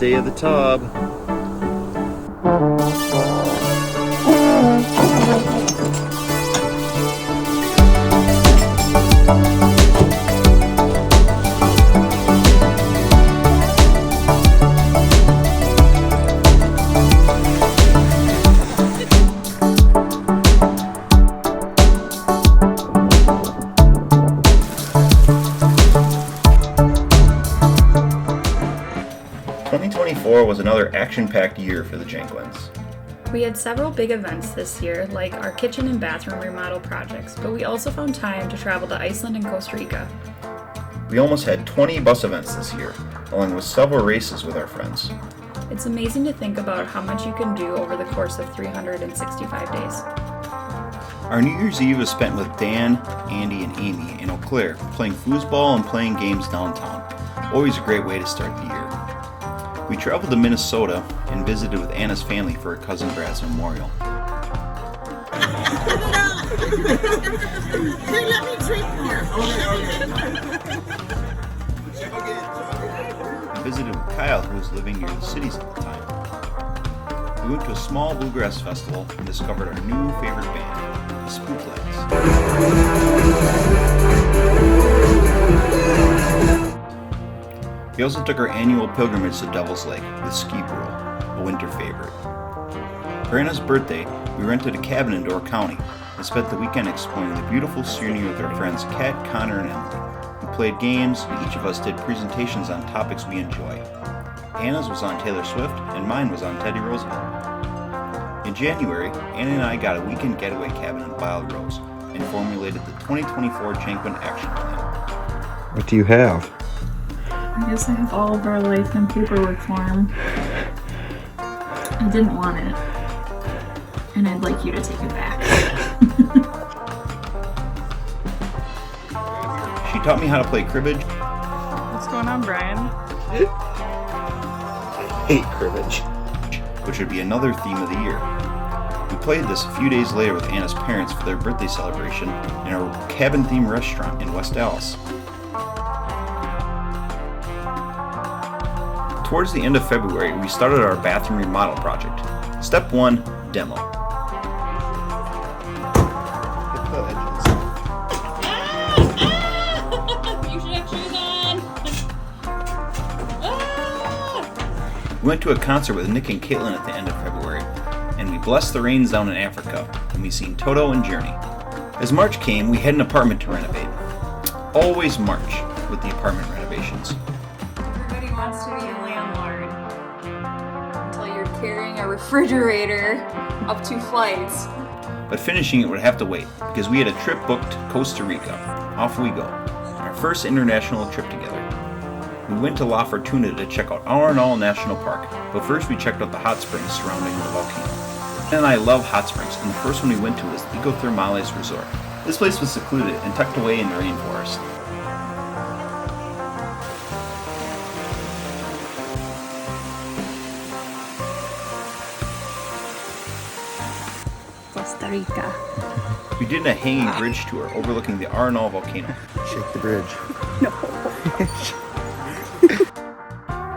day of the tub. Was another action-packed year for the Jenquines. We had several big events this year, like our kitchen and bathroom remodel projects, but we also found time to travel to Iceland and Costa Rica. We almost had 20 bus events this year, along with several races with our friends. It's amazing to think about how much you can do over the course of 365 days. Our New Year's Eve was spent with Dan, Andy, and Amy in Eau Claire, playing foosball and playing games downtown. Always a great way to start the year. We traveled to Minnesota and visited with Anna's family for her cousin Brad's memorial. Let me drink more. We visited with Kyle, who was living near the cities at the time. We went to a small bluegrass festival and discovered our new favorite band, the Spooklegs. We also took our annual pilgrimage to Devil's Lake with Ski Brule, a winter favorite. For Anna's birthday, we rented a cabin in Door County and spent the weekend exploring the beautiful scenery with our friends Kat, Connor, and Emily. We played games, and each of us did presentations on topics we enjoy. Anna's was on Taylor Swift, and mine was on Teddy Roosevelt. In January, Anna and I got a weekend getaway cabin in Wild Rose and formulated the 2024 Jenquine Action Plan. What do you have? I guess I have all of our life in paperwork form. I didn't want it, and I'd like you to take it back. She taught me how to play cribbage. What's going on, Brian? I hate cribbage. Which would be another theme of the year. We played this a few days later with Anna's parents for their birthday celebration in a cabin-themed restaurant in West Dallas. Towards the end of February, we started our bathroom remodel project. Step 1, demo. You should have shoes on. We went to a concert with Nick and Caitlin at the end of February, and we blessed the rains down in Africa, and we seen Toto and Journey. As March came, we had an apartment to renovate. Always March with the apartment renovations. Everybody wants to be a landlord until you're carrying a refrigerator up 2 flights. But finishing it would have to wait, because we had a trip booked to Costa Rica. Off we go. Our first international trip together. We went to La Fortuna to check out Arenal National Park, but first we checked out the hot springs surrounding the volcano. And I love hot springs, and the first one we went to was Ecothermales Resort. This place was secluded and tucked away in the rainforest. Costa Rica. We did a hanging bridge tour overlooking the Arenal volcano. Shake the bridge.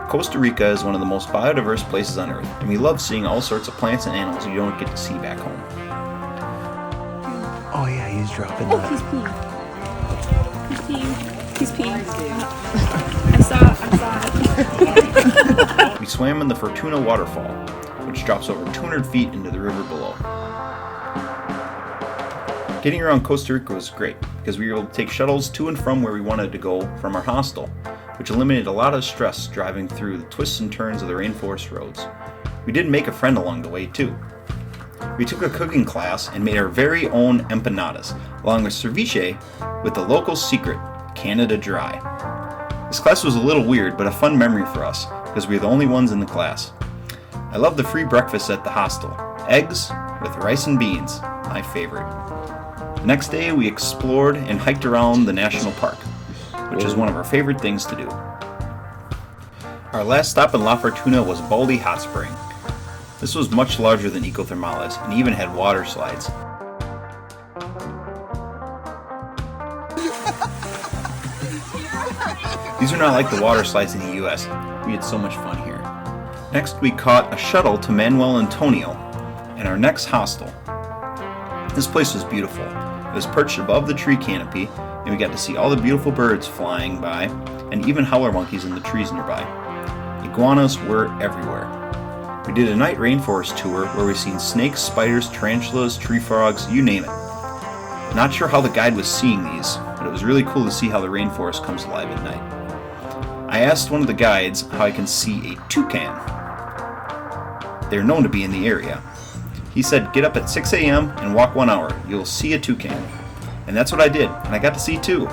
Costa Rica is one of the most biodiverse places on Earth, and we love seeing all sorts of plants and animals you don't get to see back home. Oh yeah, he's dropping Oh, that. he's peeing. He's peeing. I saw it. We swam in the Fortuna waterfall, which drops over 200 feet into the river below. Getting around Costa Rica was great, because we were able to take shuttles to and from where we wanted to go from our hostel, which eliminated a lot of stress driving through the twists and turns of the rainforest roads. We did make a friend along the way too. We took a cooking class and made our very own empanadas, along with ceviche with the local secret, Canada Dry. This class was a little weird, but a fun memory for us, because we were the only ones in the class. I love the free breakfast at the hostel. Eggs with rice and beans, my favorite. The next day we explored and hiked around the national park, which is one of our favorite things to do. Our last stop in La Fortuna was Baldy Hot Spring. This was much larger than Ecothermales and even had water slides. These are not like the water slides in the US. We had so much fun here. Next, we caught a shuttle to Manuel Antonio and our next hostel. This place was beautiful. It was perched above the tree canopy, and we got to see all the beautiful birds flying by, and even howler monkeys in the trees nearby. Iguanas were everywhere. We did a night rainforest tour where we seen snakes, spiders, tarantulas, tree frogs, you name it. Not sure how the guide was seeing these, but it was really cool to see how the rainforest comes alive at night. I asked one of the guides how I can see a toucan. They're known to be in the area. He said, get up at 6 a.m. and walk 1 hour. You'll see a toucan. And that's what I did, and I got to see 2.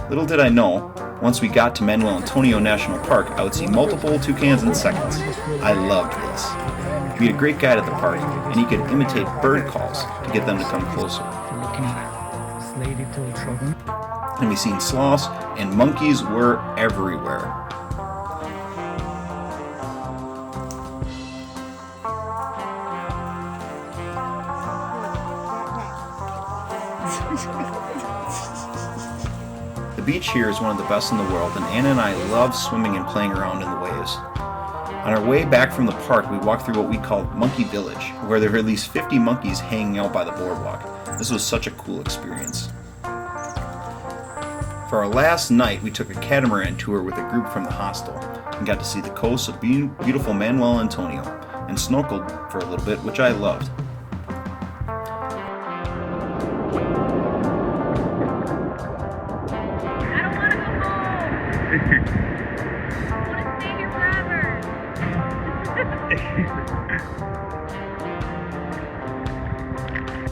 Little did I know, once we got to Manuel Antonio National Park, I would see multiple toucans in seconds. I loved this. We had a great guide at the park, and he could imitate bird calls to get them to come closer. And we seen sloths, and monkeys were everywhere. The beach here is one of the best in the world, and Anna and I love swimming and playing around in the waves. On our way back from the park, we walked through what we called Monkey Village, where there were at least 50 monkeys hanging out by the boardwalk. This was such a cool experience. For our last night, we took a catamaran tour with a group from the hostel and got to see the coast of beautiful Manuel Antonio and snorkeled for a little bit, which I loved.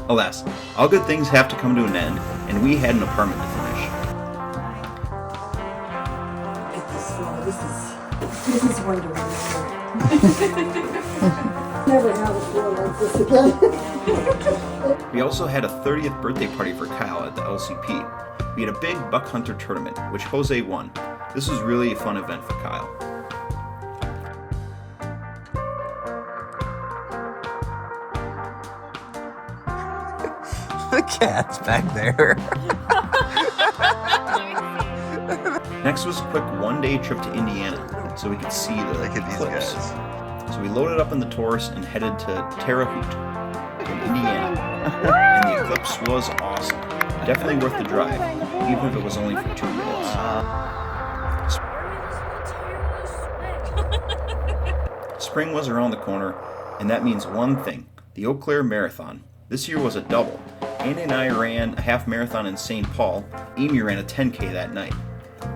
Alas, all good things have to come to an end, and we had an apartment to finish. This is wonderful. Never have a feel like this again. We also had a 30th birthday party for Kyle at the LCP. We had a big buck hunter tournament, which Jose won. This was really a fun event for Kyle. The cat's back there. Next was a quick one-day trip to Indiana, so we could see the Look at these eclipse. guys. So we loaded up in the Taurus and headed to Terre Haute in Indiana. And the eclipse was awesome. Definitely worth the drive, even if it was only for 2 minutes. Spring was around the corner, and that means one thing, the Eau Claire Marathon. This year was a double. Anna and I ran a half marathon in St. Paul. Amy ran a 10K that night.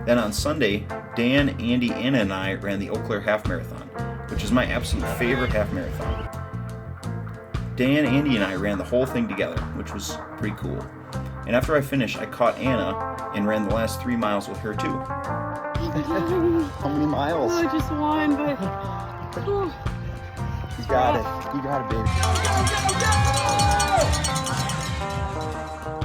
Then on Sunday, Dan, Andy, Anna, and I ran the Eau Claire Half Marathon, which is my absolute favorite half marathon. Dan, Andy, and I ran the whole thing together, which was pretty cool. And after I finished, I caught Anna and ran the last 3 miles with her too. How many miles? Oh, just one, but You got it. You got it, baby.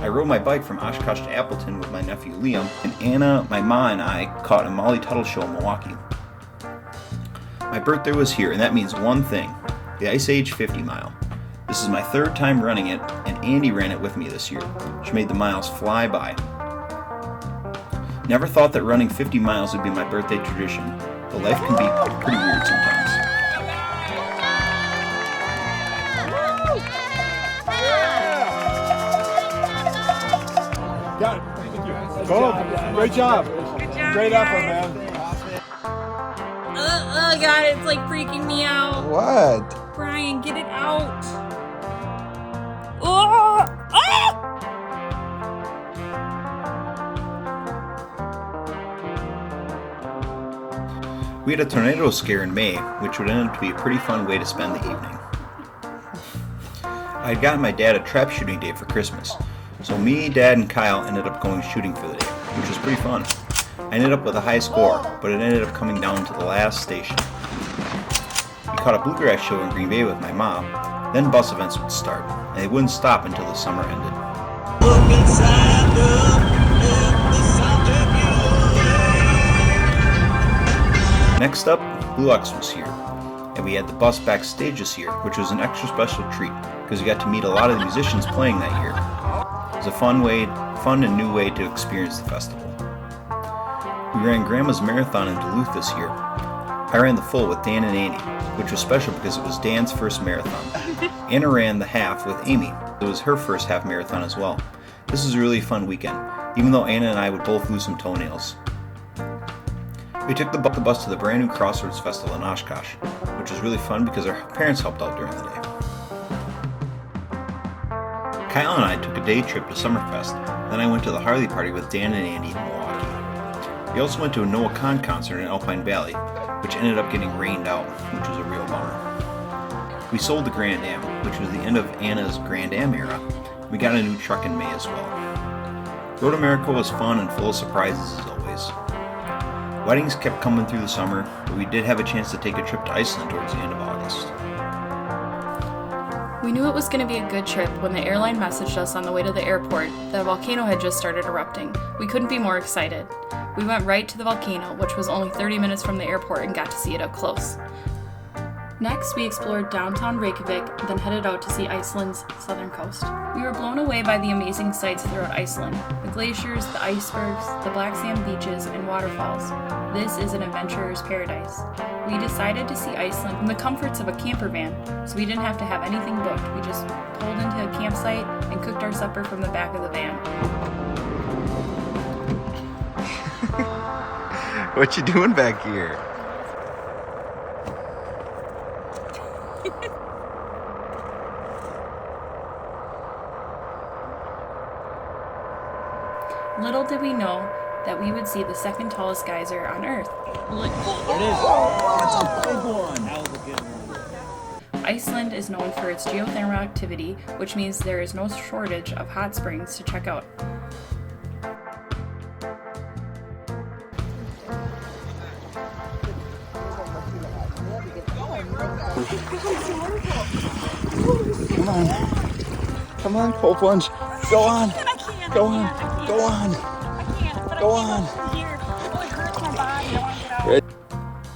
I rode my bike from Oshkosh to Appleton with my nephew Liam, and Anna, my ma, and I caught a Molly Tuttle show in Milwaukee. My birthday was here, and that means one thing, the Ice Age 50 mile. This is my 3rd time running it, and Andy ran it with me this year, which made the miles fly by. Never thought that running 50 miles would be my birthday tradition, but life can be pretty weird sometimes. Got it. Thank you. Cool. Great job. good job. Great guys. effort, man. Oh god, it's like freaking me out. What? Brian, get it out. Oh! Ah! We had a tornado scare in May, which would end up to be a pretty fun way to spend the evening. I had gotten my dad a trap shooting day for Christmas, so me, Dad, and Kyle ended up going shooting for the day, which was pretty fun. I ended up with a high score, but it ended up coming down to the last station. We caught a bluegrass show in Green Bay with my mom, then bus events would start, and they wouldn't stop until the summer ended. Next up, Blue Ox was here, and we had the bus backstage this year, which was an extra special treat because we got to meet a lot of the musicians playing that year. It was a fun and new way to experience the festival. We ran Grandma's Marathon in Duluth this year. I ran the full with Dan and Andy, which was special because it was Dan's first marathon. Anna ran the half with Amy. It was her first half marathon as well. This was a really fun weekend, even though Anna and I would both lose some toenails. We took the bus to the brand new Crossroads Festival in Oshkosh, which was really fun because our parents helped out during the day. Kyle and I took a day trip to Summerfest, then I went to the Harley party with Dan and Andy in Milwaukee. We also went to a Noah Kahn concert in Alpine Valley, which ended up getting rained out, which was a real bummer. We sold the Grand Am, which was the end of Anna's Grand Am era. We got a new truck in May as well. Road America was fun and full of surprises as always. Weddings kept coming through the summer, but we did have a chance to take a trip to Iceland towards the end of August. We knew it was going to be a good trip when the airline messaged us on the way to the airport that a volcano had just started erupting. We couldn't be more excited. We went right to the volcano, which was only 30 minutes from the airport, and got to see it up close. Next, we explored downtown Reykjavik, then headed out to see Iceland's southern coast. We were blown away by the amazing sights throughout Iceland: the glaciers, the icebergs, the black sand beaches, and waterfalls. This is an adventurer's paradise. We decided to see Iceland from the comforts of a camper van, so we didn't have to have anything booked. We just pulled into a campsite and cooked our supper from the back of the van. What you doing back here? Little did we know that we would see the second tallest geyser on Earth. Iceland is known for its geothermal activity, which means there is no shortage of hot springs to check out. Come on. Come on, cold plunge. Go on. Go on. Go on. Go on.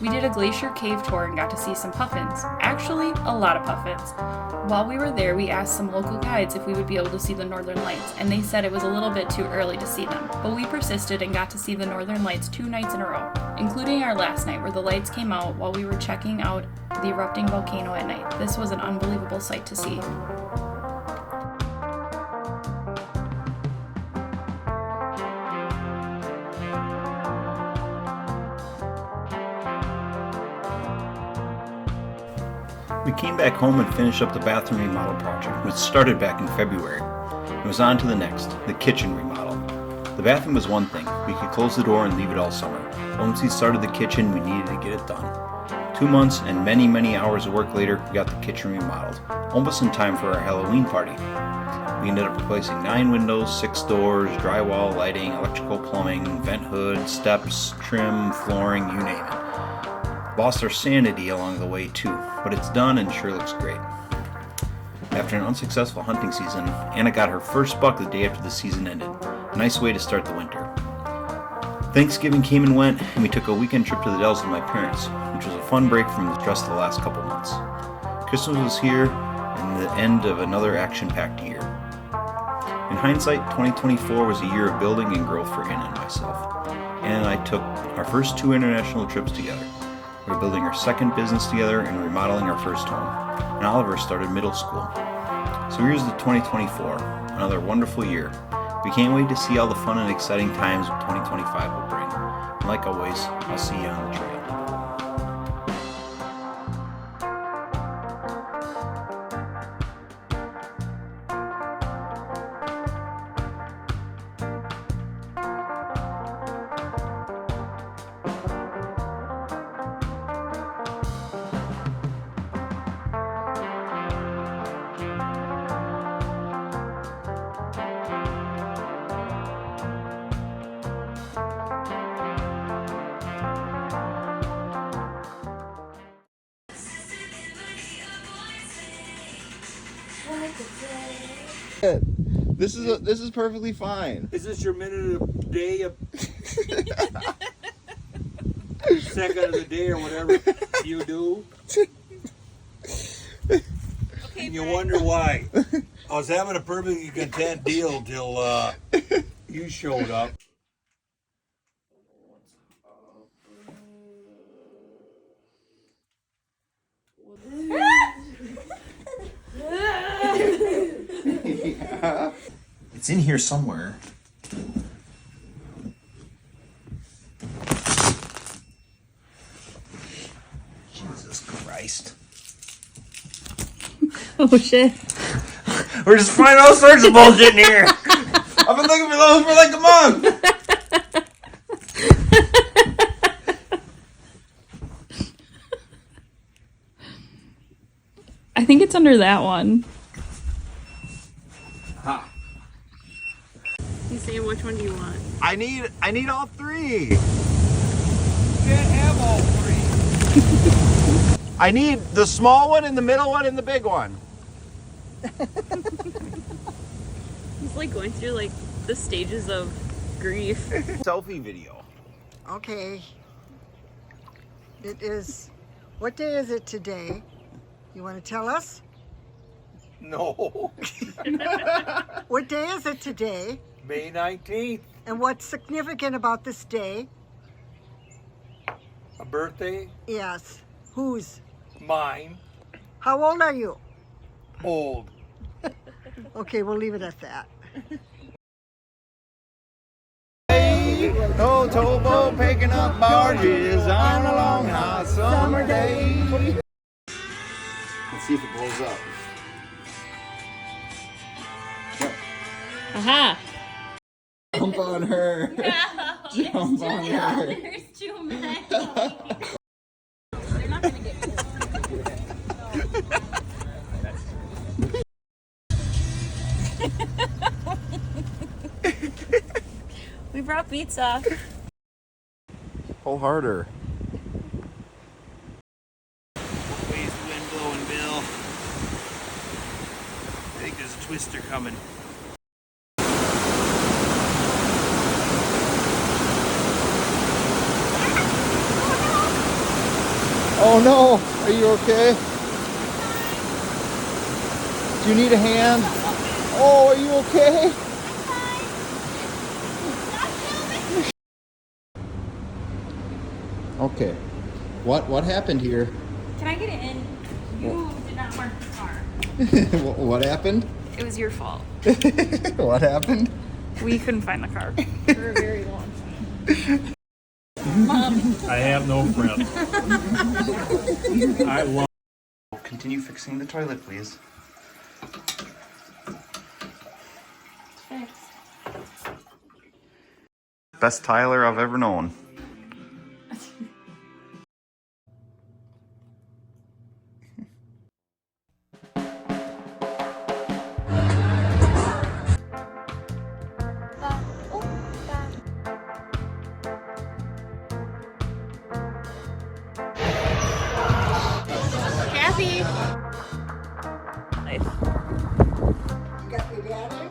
We did a glacier cave tour and got to see some puffins. Actually, a lot of puffins. While we were there, we asked some local guides if we would be able to see the northern lights, and they said it was a little bit too early to see them. But we persisted and got to see the northern lights 2 nights in a row, including our last night where the lights came out while we were checking out the erupting volcano at night. This was an unbelievable sight to see. We came back home and finished up the bathroom remodel project, which started back in February. It was on to the next, the kitchen remodel. The bathroom was one thing. We could close the door and leave it all summer. Once we started the kitchen, we needed to get it done. 2 months and many, many hours of work later, we got the kitchen remodeled, almost in time for our Halloween party. We ended up replacing 9 windows, 6 doors, drywall, lighting, electrical, plumbing, vent hood, steps, trim, flooring, you name it. Lost our sanity along the way too, but it's done and sure looks great. After an unsuccessful hunting season, Anna got her first buck the day after the season ended. A nice way to start the winter. Thanksgiving came and went, and we took a weekend trip to the Dells with my parents, which was a fun break from the stress of the last couple months. Christmas was here, and the end of another action-packed year. In hindsight, 2024 was a year of building and growth for Anna and myself. Anna and I took our first 2 international trips together. We were building our second business together and remodeling our first home. And Oliver started middle school. So here's the 2024, another wonderful year. We can't wait to see all the fun and exciting times 2025 will bring. And like always, I'll see you on the trail. This is perfectly fine. Is this your minute of the day, second of the day, or whatever you do? And you wonder why. I was having a perfectly content deal till you showed up. It's in here somewhere. Jesus Christ. Oh shit. We're just finding all sorts of bullshit in here. I've been looking for those for like a month. I think it's under that one. Ha. You say which one do you want? I need all three. Can't have all three. I need the small one and the middle one and the big one. He's like going through like the stages of grief. Selfie video. Okay. It is, what day is it today? You want to tell us? No. What day is it today? May 19th. And what's significant about this day? A birthday? Yes. Whose? Mine. How old are you? Old. Okay, we'll leave it at that. No towboat picking up barges on a long hot summer day. Let's see if it blows up. Aha! Jump on her. Jump on her. There's too many. We brought pizza. Pull harder. Ways the wind blowing, Bill. I think there's a twister coming. Oh no, are you okay? Do you need a hand? Oh, are you okay? Okay. What happened here? Can I get in? You did not park the car. What happened? It was your fault. What happened? We couldn't find the car for a very long time. I have no friends. I love. Continue fixing the toilet, please. Best Tyler I've ever known. Kathy! You got your daddy?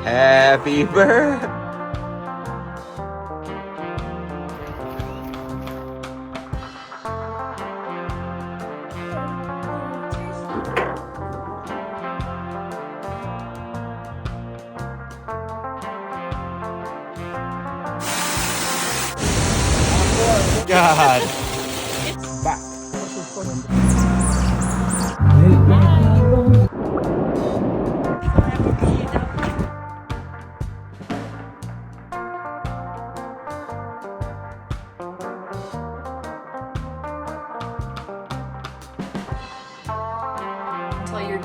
Happy birthday. God. Until you're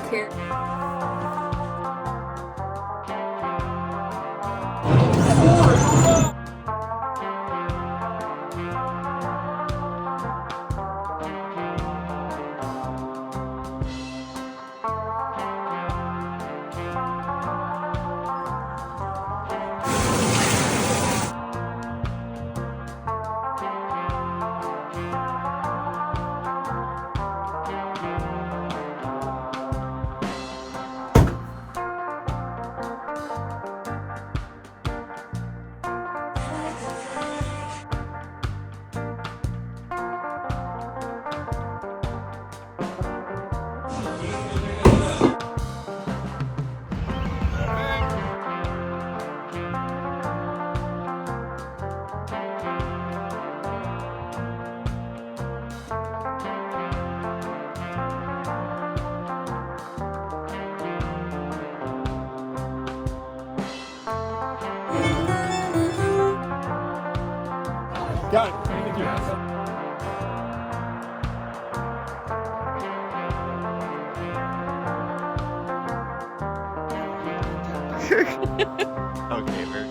Okay, we're...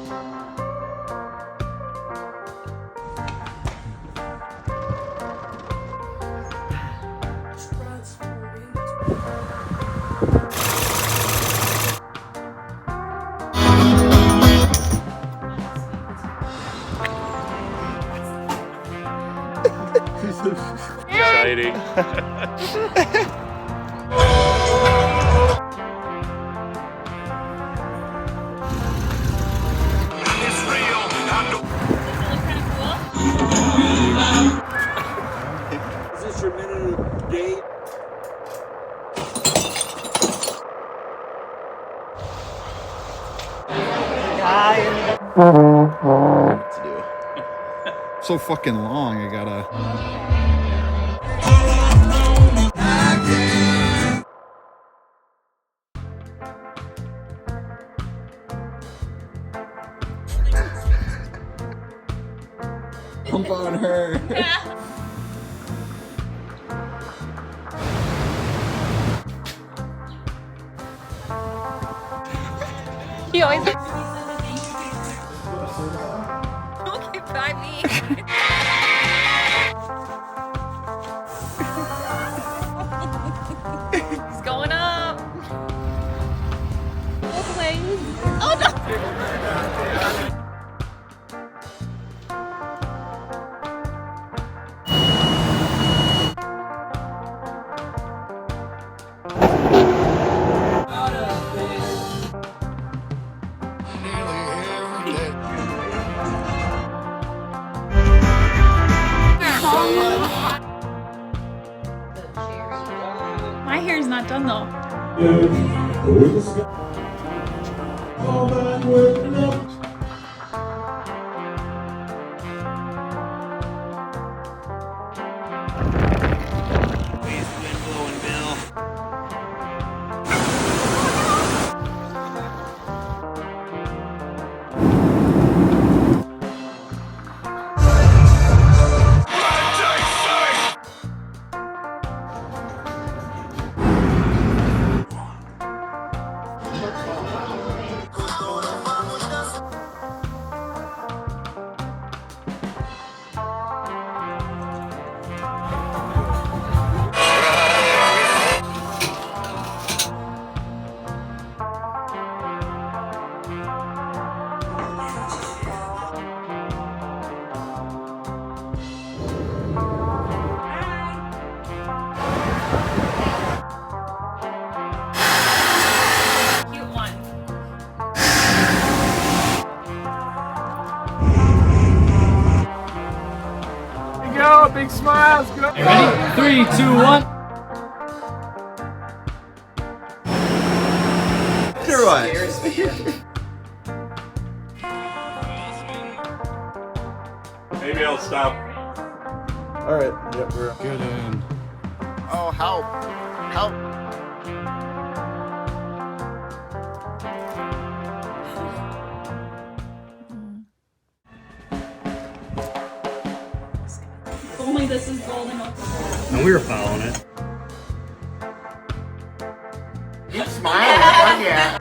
Exciting. Is this your minute of date? What to do? So fucking long, I gotta... Pump on her. He always okay by me. He's going up. Both ways. Oh no! My hair's not done though. Go, big smiles. Go. You ready? 3, 2, 1. Sure what? Maybe I'll stop. Alright, yep, we're good in. Oh, help! Help! Only this is golden enough. And we were following it. Keep smiling, yeah.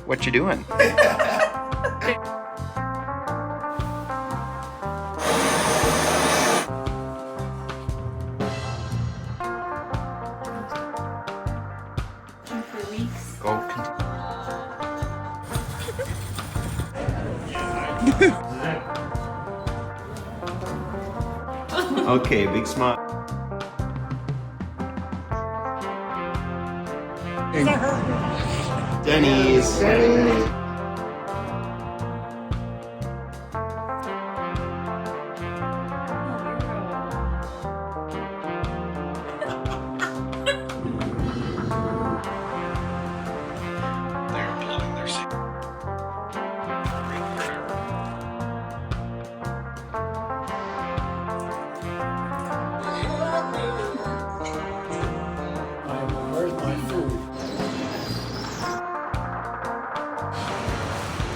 What you doing? For weeks. Go. Okay, big smile. Denny's. Denny's.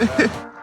it.